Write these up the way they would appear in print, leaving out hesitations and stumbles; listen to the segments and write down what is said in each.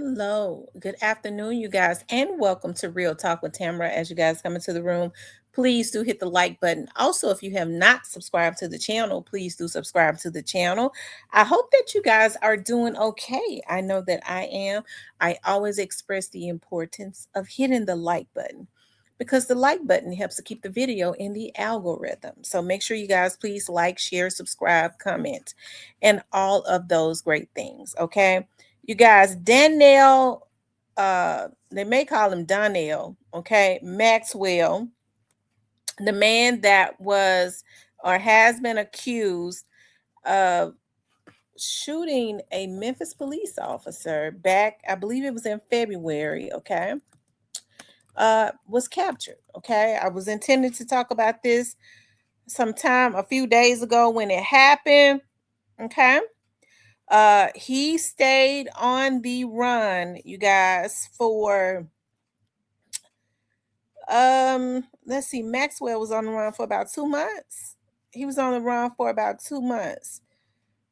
Hello, good afternoon, you guys, and welcome to Real Talk with Tamara. As you guys come into the room, please do hit the like button. Also, if you have not subscribed to the channel, please do subscribe to the channel. I hope that you guys are doing okay. I know that I am. I always express the importance of hitting the like button because the like button helps to keep the video in the algorithm. So make sure you guys please like, share, subscribe, comment, and all of those great things. Okay. You guys, Danielle, they may call him Donnell, okay? Maxwell, the man that was or has been accused of shooting a Memphis police officer back, I believe it was in February, okay? Was captured, okay? I was intending to talk about this sometime a few days ago when it happened, okay? He stayed on the run, you guys, for let's see, Maxwell was on the run for about 2 months. He was on the run for about 2 months.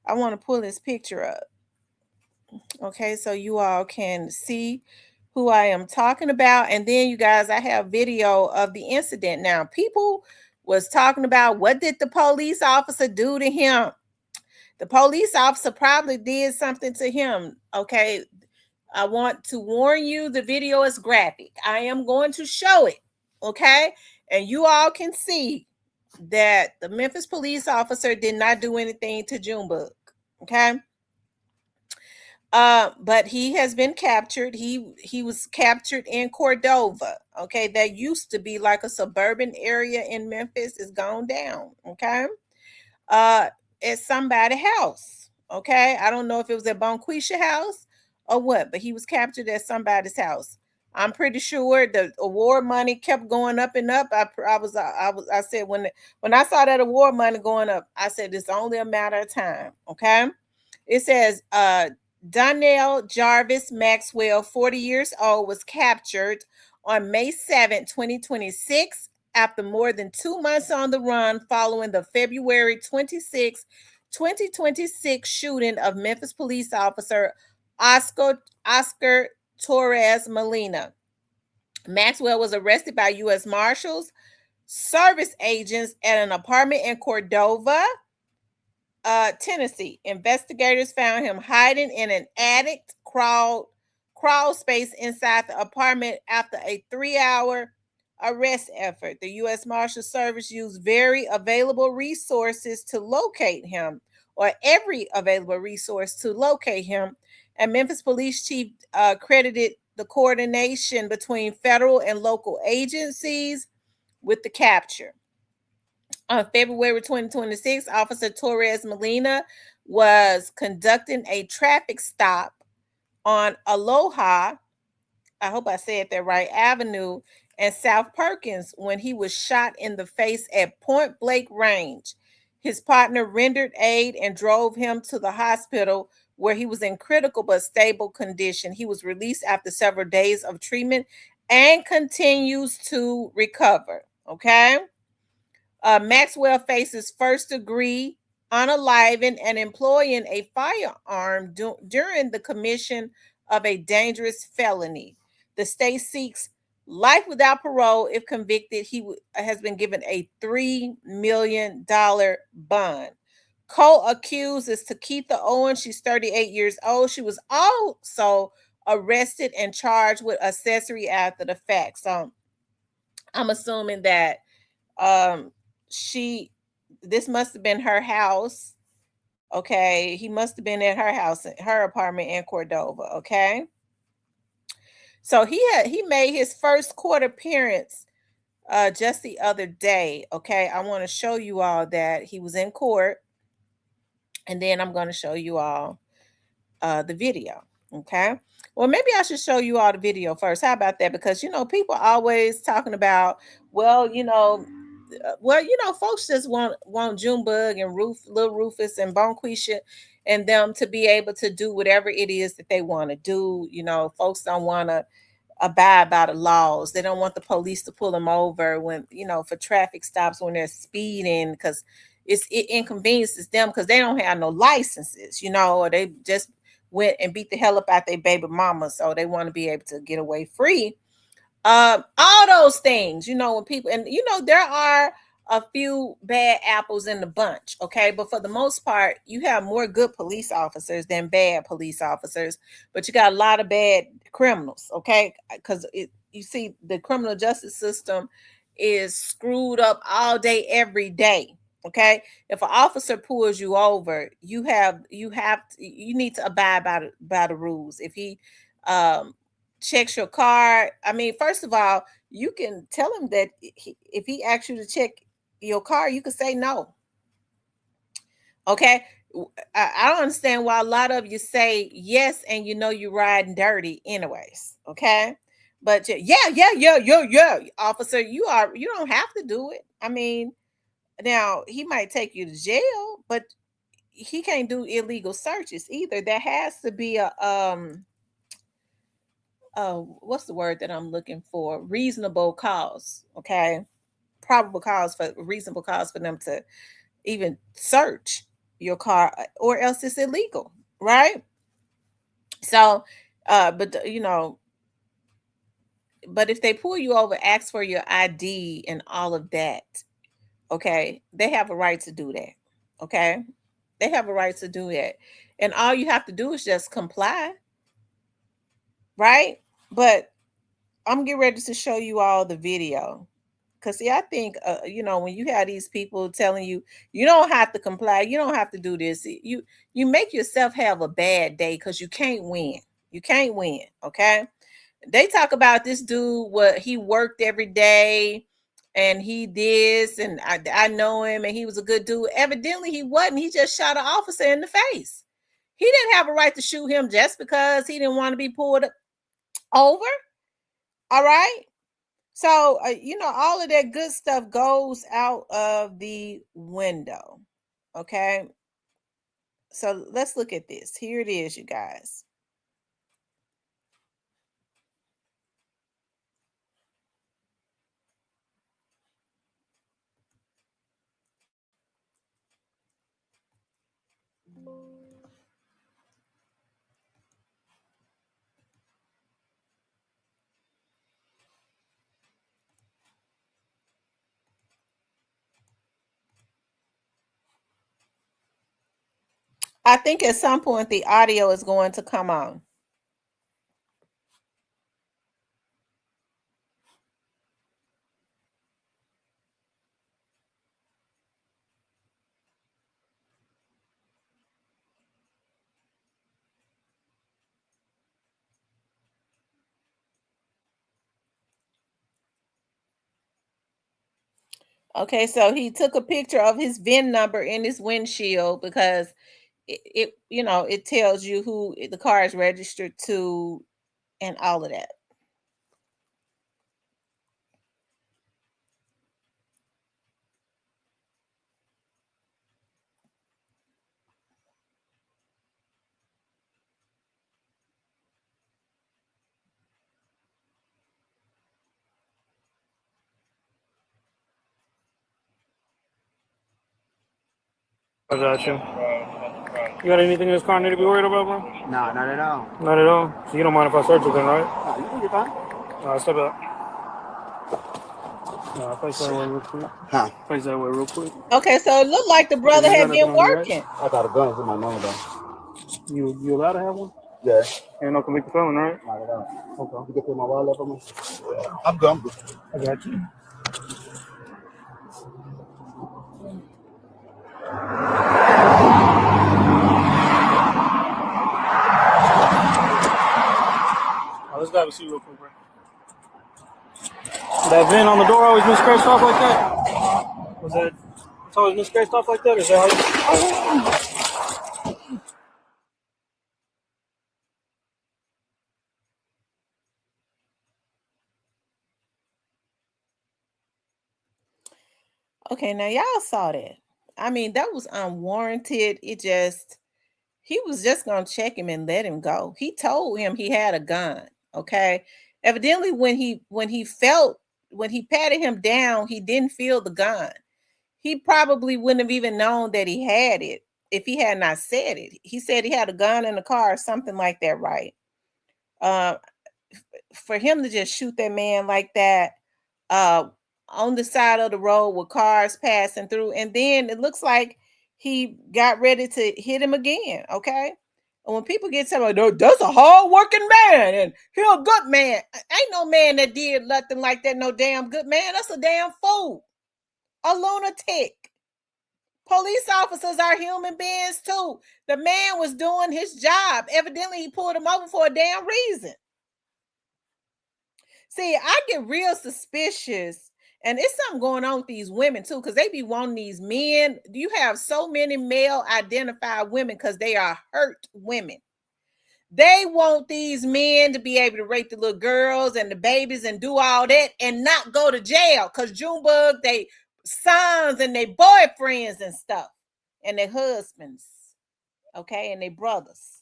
I want to pull his picture up. Okay, so you all can see who I am talking about. And then you guys, I have video of the incident. Now, people was talking about what did the police officer do to him? The police officer probably did something to him. Okay. I want to warn you, the video is graphic. I am going to show it. Okay. And you all can see that the Memphis police officer did not do anything to Junebug. Okay. But he has been captured. He was captured in Cordova. Okay, that used to be like a suburban area in Memphis. Is gone down. Okay, uh, at somebody's house. Okay, I don't know if it was at Bonquisha house or what, but he was captured at somebody's house. I'm pretty sure the award money kept going up and up. I said when I saw that award money going up, I said it's only a matter of time. Okay, it says Donnell Jarvis Maxwell, 40 years old, was captured on May 7, 2026, after more than 2 months on the run following the February 26, 2026 shooting of Memphis police officer Oscar Torres Molina. Maxwell was arrested by U.S. Marshals service agents at an apartment in Cordova, Tennessee. Investigators found him hiding in an attic crawl space inside the apartment after a 3-hour arrest effort. The U.S. Marshal Service used very available resources to locate him, or every available resource to locate him. And Memphis Police Chief credited the coordination between federal and local agencies with the capture. On February 2026, Officer Torres Molina was conducting a traffic stop on Aloha, I hope I said that right, Avenue and South Perkins when he was shot in the face at point blank range. His partner rendered aid and drove him to the hospital where he was in critical but stable condition. He was released after several days of treatment and continues to recover. Okay. Maxwell faces first degree unaliving and employing a firearm during the commission of a dangerous felony. The state seeks life without parole if convicted. He has been given a $3 million bond. Co-accused is Takitha Owens. She's 38 years old. She was also arrested and charged with accessory after the fact. So I'm assuming that um she this must have been her house. Okay, he must have been at her house, her apartment in Cordova. Okay, so he made his first court appearance just the other day. Okay, I want to show you all that he was in court, and then I'm going to show you all the video. Okay, well, maybe I should show you all the video first. How about that? Because people always talking about, well, folks just want Junebug and Little Rufus and Bonquisha and them to be able to do whatever it is that they want to do. Folks don't want to abide by the laws. They don't want the police to pull them over when for traffic stops when they're speeding, because it inconveniences them because they don't have no licenses, or they just went and beat the hell up out their baby mama, so they want to be able to get away free. All those things, when people, and there are a few bad apples in the bunch, okay, but for the most part, you have more good police officers than bad police officers, but you got a lot of bad criminals, okay, because you see, the criminal justice system is screwed up all day, every day. Okay, if an officer pulls you over, you need to abide by the rules. If he checks your car, I mean, first of all, you can tell him that if he asks you to check your car, you can say no. Okay, I don't understand why a lot of you say yes and you're riding dirty anyways. Okay, but yeah, officer, you don't have to do it. I mean, now he might take you to jail, but he can't do illegal searches either. There has to be a what's the word that I'm looking for? Reasonable cause. Okay, reasonable cause for them to even search your car, or else it's illegal, right? So, but if they pull you over, ask for your ID and all of that, okay, they have a right to do that. Okay, they have a right to do that, and all you have to do is just comply, right? But I'm getting ready to show you all the video. Because see, I think when you have these people telling you you don't have to comply, you don't have to do this, you make yourself have a bad day, because you can't win. You can't win. Okay. They talk about this dude, what he worked every day and he this, and I know him and he was a good dude. Evidently he wasn't. He just shot an officer in the face. He didn't have a right to shoot him just because he didn't want to be pulled over. All right. So, all of that good stuff goes out of the window. Okay. So let's look at this. Here it is, you guys. I think at some point the audio is going to come on. Okay, so he took a picture of his VIN number in his windshield because it tells you who the car is registered to and all of that. I got you. You got anything in this car I need to be worried about, bro? No, not at all. Not at all? So you don't mind if I search it then, right? No, you think you're fine? Step up. No, face that way real quick. Huh? Face that way real quick. Okay, so it looked like the brother had been working. I got a gun in my name, though. You allowed to have one? Yeah. Ain't no convicted felon, right? Not at all. Okay. You can put my wallet up on me? Yeah. I'm good. I got you. Let's grab a seat real quick, bro. That VIN on the door always been scratched off like that? Was that? It's always been scratched off like that? Is that how you? Okay, now y'all saw that. I mean, that was unwarranted. He was just gonna check him and let him go. He told him he had a gun. Okay. Evidently, when he patted him down, he didn't feel the gun. He probably wouldn't have even known that he had it. if he had not said it. He said he had a gun in the car or something like that, right? For him to just shoot that man like that on the side of the road with cars passing through, and then it looks like he got ready to hit him again, okay? And when people get something like, that's a hard-working man, and he's a good man. Ain't no man that did nothing like that, no damn good man. That's a damn fool. A lunatic. Police officers are human beings too. The man was doing his job. Evidently, he pulled him over for a damn reason. See, I get real suspicious, and it's something going on with these women too, because they be wanting these men. You have so many male identified women because they are hurt women. They want these men to be able to rape the little girls and the babies and do all that and not go to jail because Junebug, they sons and their boyfriends and stuff and their husbands, okay, and their brothers.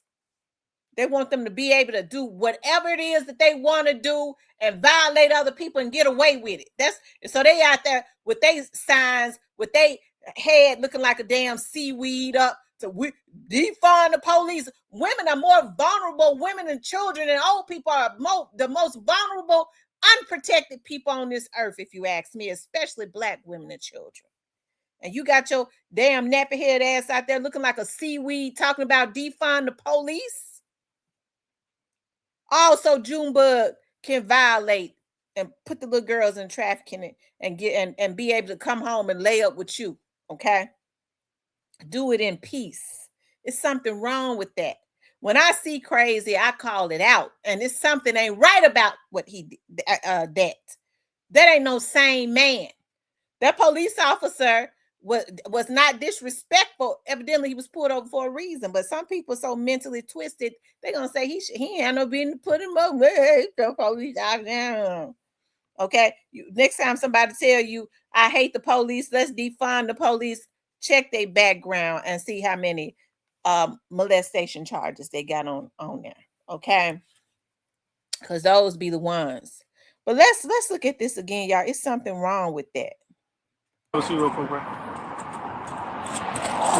They want them to be able to do whatever it is that they want to do and violate other people and get away with it. That's so they out there with their signs, with their head looking like a damn seaweed up to defund the police. Women are more vulnerable. Women and children and old people are the most vulnerable, unprotected people on this earth, if you ask me, especially Black women and children. And you got your damn nappy head ass out there looking like a seaweed talking about defund the police. Also, Junebug can violate and put the little girls in trafficking and get and be able to come home and lay up with you. Okay, do it in peace. It's something wrong with that. When I see crazy, I call it out, and it's something ain't right about what he did. That ain't no sane man. That police officer was not disrespectful. Evidently, he was pulled over for a reason. But some people so mentally twisted, they're gonna say he ain't no business to put him up. Hey, the police out there. Okay. Next time somebody tell you, I hate the police, let's defund the police, check their background and see how many molestation charges they got on there. Okay. Because those be the ones. But let's look at this again, y'all. It's something wrong with that. Let's see real quick, bro.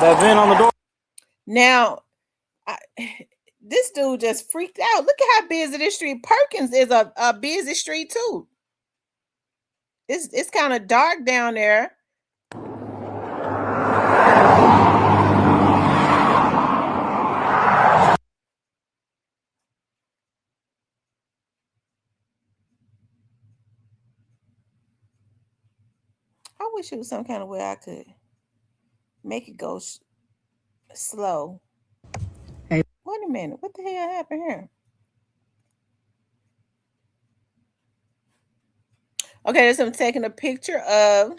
That VIN on the door. Now, this dude just freaked out. Look at how busy this street. Perkins is a busy street too. It's kind of dark down there. I wish it was some kind of way I could make it go slow. Hey. Wait a minute. What the hell happened here? Okay, so I'm taking a picture of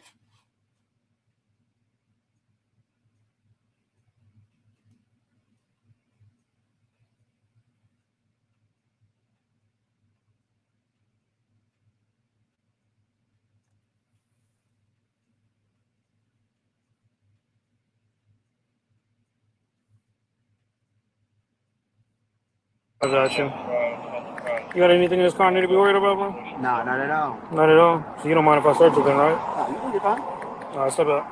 I got you. You got anything in this car I need to be worried about, bro? Nah, not at all. Not at all. So you don't mind if I search it then, right? Nah, you can get fine. All right, step out.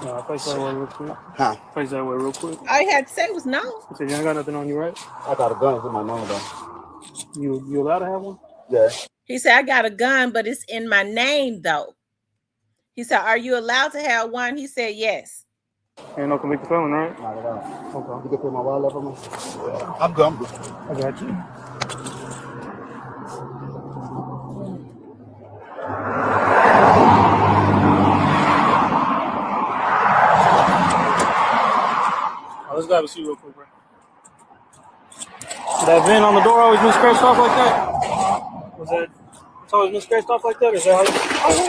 Nah, face that way real quick. Huh? Face that way real quick. all you had to say was no. You said you ain't got nothing on you, right? I got a gun. It's in my name, though. You allowed to have one? Yeah. He said, I got a gun, but it's in my name, though. He said, are you allowed to have one? He said, yes. Ain't no convicted felon, right? Not at all. Okay. You can put my wallet for me? Yeah. I'm good. I got you. Let's go have a seat real quick, bro. That VIN on the door always been scratched off like that? Was that? It's always been scratched off like that? Or is that how you...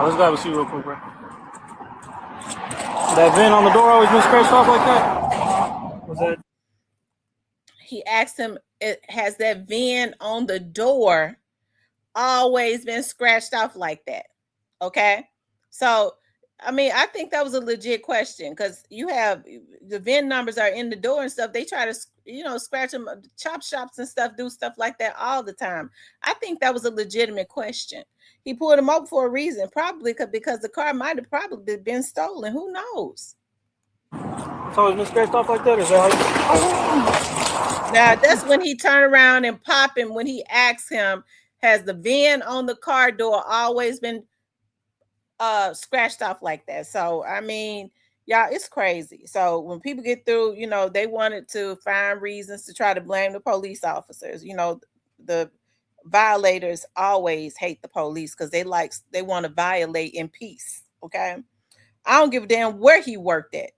Let's go have a seat real quick, bro. That VIN on the door always been scratched off like that? Was that? He asked him, has that VIN on the door always been scratched off like that? Okay. So I mean, I think that was a legit question because you have the VIN numbers are in the door and stuff. They try to, scratch them, chop shops and stuff, do stuff like that all the time. I think that was a legitimate question. He pulled him up for a reason, probably because the car might have probably been stolen. Who knows? It's always been scratched off like that. Is that how Now that's when he turned around and popped him when he asked him, "Has the VIN on the car door always been scratched off like that?" So I mean, y'all, it's crazy. So when people get through, they wanted to find reasons to try to blame the police officers. The violators always hate the police because they want to violate in peace. Okay. I don't give a damn where he worked at.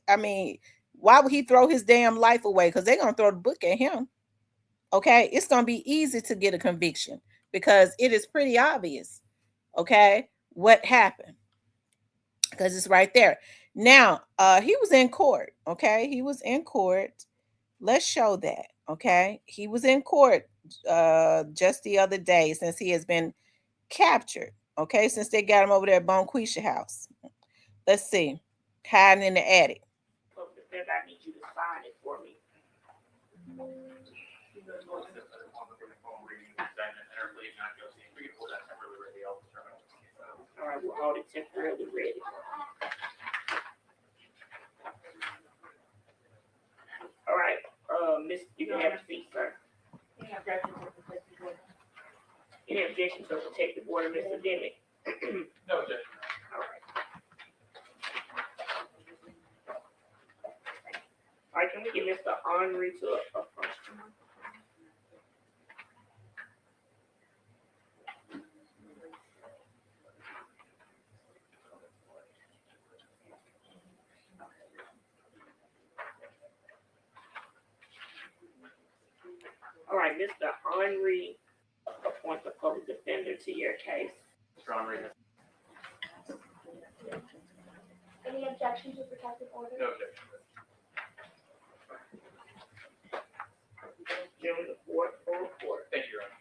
I mean, why would he throw his damn life away? Because they're gonna throw the book at him. Okay, it's gonna be easy to get a conviction because it is pretty obvious. Okay, what happened? Because it's right there. Now, he was in court. Okay, he was in court. Let's show that. Okay, he was in court just the other day since he has been captured. Okay, since they got him over there at Bonquisha house. Let's see, hiding in the attic. Says I need you to sign it for me. All right, we're all temporarily ready. All right, Miss, you can have a seat, sir. Any objection to protective order, Mr. Demick? No objection. All right. All right, can we get Mr. Henry to approach? All right, Mr. Henry, appoint the public defender to your case. Mr. Henry. Any objection to protective order? No objection. June the 4th for report. Thank you, Your Honor.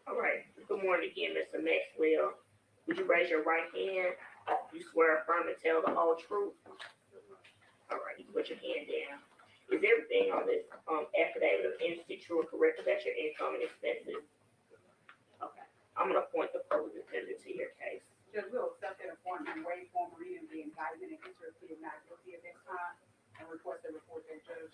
All right. Good morning again, Mr. Maxwell. Would you raise your right hand? You swear affirm and tell the whole truth? All right, you put your hand down. Is everything on this affidavit of entity true and correct about your income and expenses? Okay. I'm going to appoint the public defender to your case. Judge, we'll accept that appointment, waive formal reading of the indictment and enter a plea of not guilty at this time and request a report that judge.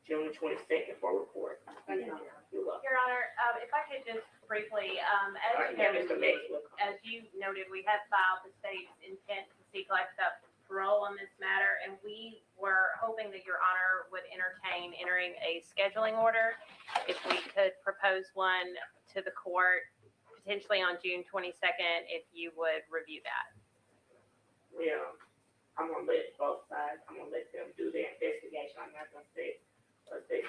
June 22nd for report. Thank you. You're welcome. Your Honor, if I could just briefly, All right, yeah, Mr. Maxwell. as you noted, we have filed the state's intent to seek life without parole on this matter, and we were hoping that Your Honor would entertain entering a scheduling order. If we could propose one to the court, potentially on June 22nd, if you would review that. Yeah, I'm going to let both sides, I'm going to let them do their investigation. I'm not going to say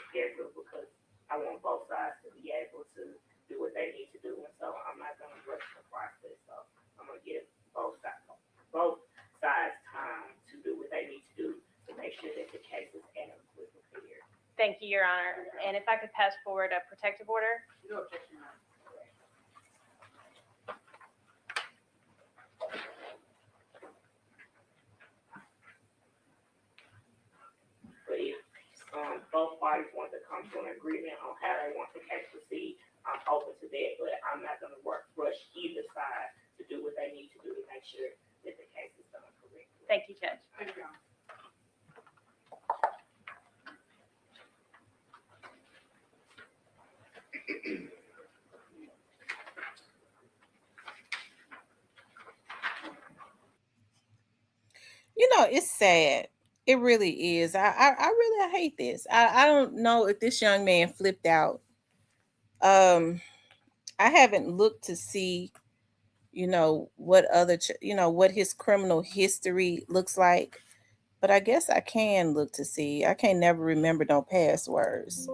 schedule because I want both sides to be able to do what they need to do, and so I'm not going to rush the process. So I'm going to give both sides time to do what they need to do to make sure that the case is adequately prepared. Thank you, Your Honor. And if I could pass forward a protective order. No objection, Your Honor. But if both parties want to come to an agreement on how they want the case to proceed, I'm open to that, but I'm not going to rush either side to do what they need to do know, it's sad. It really is. I really hate this. I don't know if this young man flipped out. Um, I haven't looked to see, what other, what his criminal history looks like. But I guess I can look to see. I can't never remember no passwords.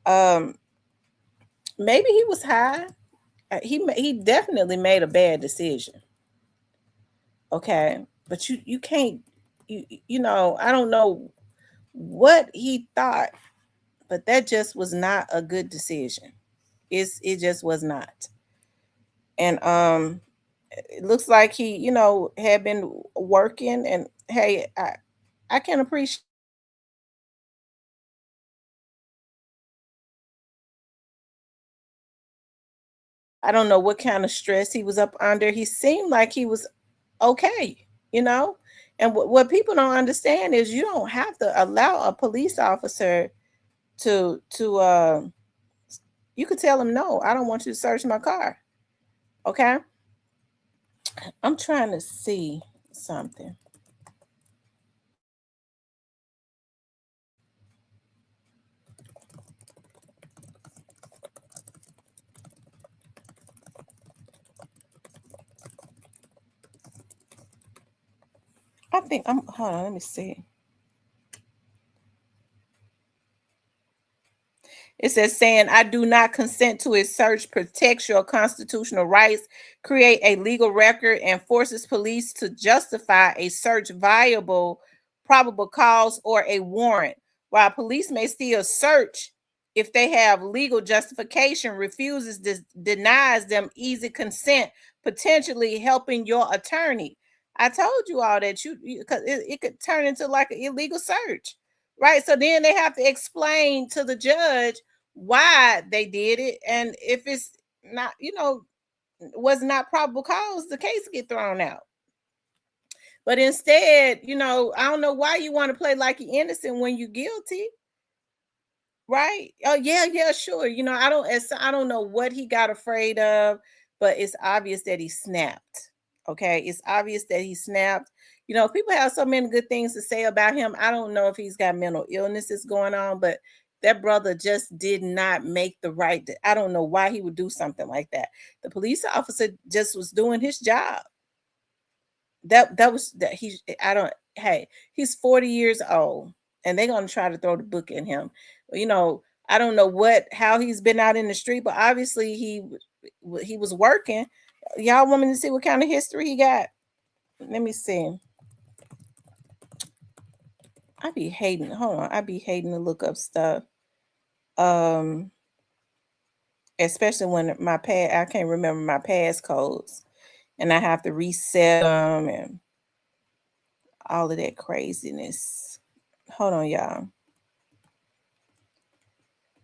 Um, maybe he was high. He definitely made a bad decision. Okay, but you can't I don't know what he thought, but that just was not a good decision. It just was not. And it looks like he had been working, and hey, I can appreciate. I don't know what kind of stress he was up under. He seemed like he was okay, you know? And what people don't understand is you don't have to allow a police officer to you could tell him, no, I don't want you to search my car. Okay? I'm trying to see something. I think I'm hold on, let me see. It says saying, I do not consent to a search protects your constitutional rights, create a legal record, and forces police to justify a search viable, probable cause, or a warrant. While police may still search if they have legal justification, refuses, denies them easy consent, potentially helping your attorney. I told you all that because it could turn into like an illegal search, right? So then they have to explain to the judge why they did it, and if it's not, was not probable cause, the case get thrown out. But instead, I don't know why you want to play like you're innocent when you're guilty, right? Oh yeah, yeah, sure. I don't know what he got afraid of, but it's obvious that he snapped. Okay, it's obvious that he snapped. People have so many good things to say about him. I don't know if he's got mental illnesses going on, but that brother just did not make the right. I don't know why he would do something like that. The police officer just was doing his job. That was that he. I don't. Hey, he's 40 years old, and they're gonna try to throw the book in him. You know, I don't know how he's been out in the street, but obviously he was working. Y'all want me to see what kind of history he got? Let me see. I be hating. Hold on, I be hating to look up stuff. Um, Especially when I can't remember my passcodes, and I have to reset them and all of that craziness. Hold on, y'all.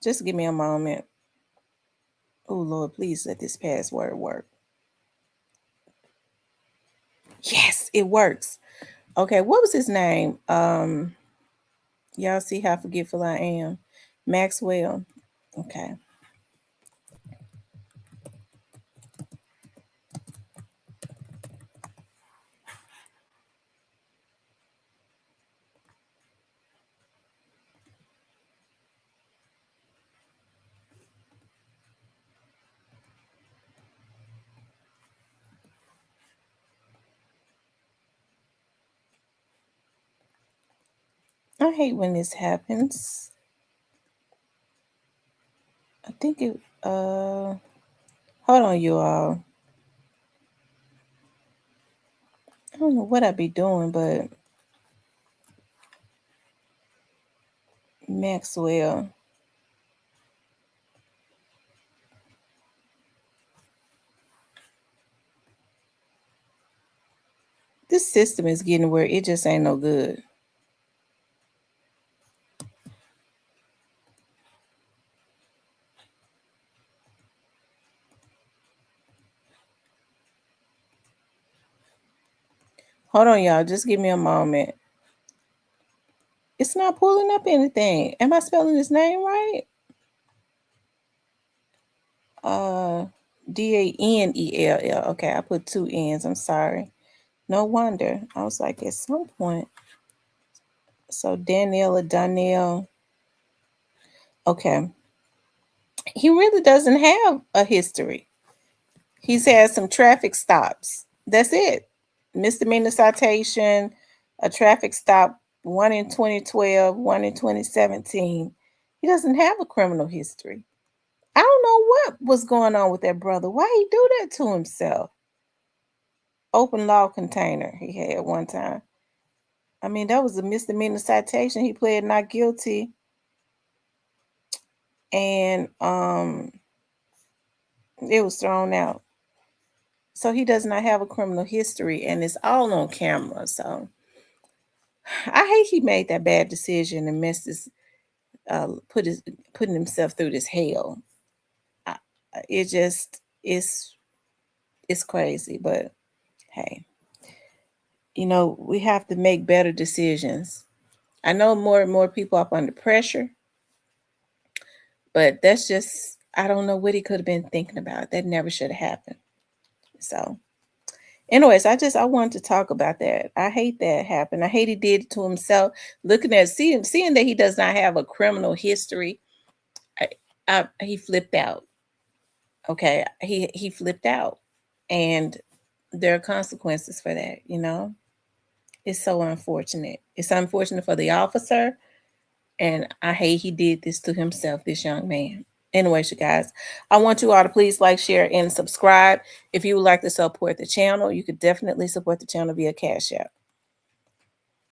Just give me a moment. Oh Lord, please let this password work. Yes, it works. Okay, what was his name? Y'all see how forgetful I am. Maxwell. Okay. I hate when this happens. I think it hold on you all. I don't know what I be doing, but Maxwell. This system is getting where it just ain't no good. Hold on, y'all. Just give me a moment. It's not pulling up anything. Am I spelling his name right? Uh Danell. Okay, I put two N's. I'm sorry. No wonder. I was like, at some point. So Danielle. Okay. He really doesn't have a history. He's had some traffic stops. That's it. Misdemeanor citation, a traffic stop, one in 2012, one in 2017. He doesn't have a criminal history. I don't know what was going on with that brother. Why he do that to himself? Open law container he had one time. I mean, that was a misdemeanor citation. He pled not guilty. And it was thrown out. So he does not have a criminal history, and it's all on camera. So I hate he made that bad decision and messed his putting himself through this hell. I, it just it's crazy, but hey, we have to make better decisions. I know more and more people up under pressure, but that's just I don't know what he could have been thinking about. That never should have happened. So anyways, I wanted to talk about that. I hate that happened. I hate he did it to himself. Looking at seeing that he does not have a criminal history, he flipped out. Okay, he flipped out, and there are consequences for that. It's so unfortunate. It's unfortunate for the officer, and I hate he did this to himself, this young man. Anyways, you guys, I want you all to please like, share, and subscribe. If you would like to support the channel, you could definitely support the channel via Cash App.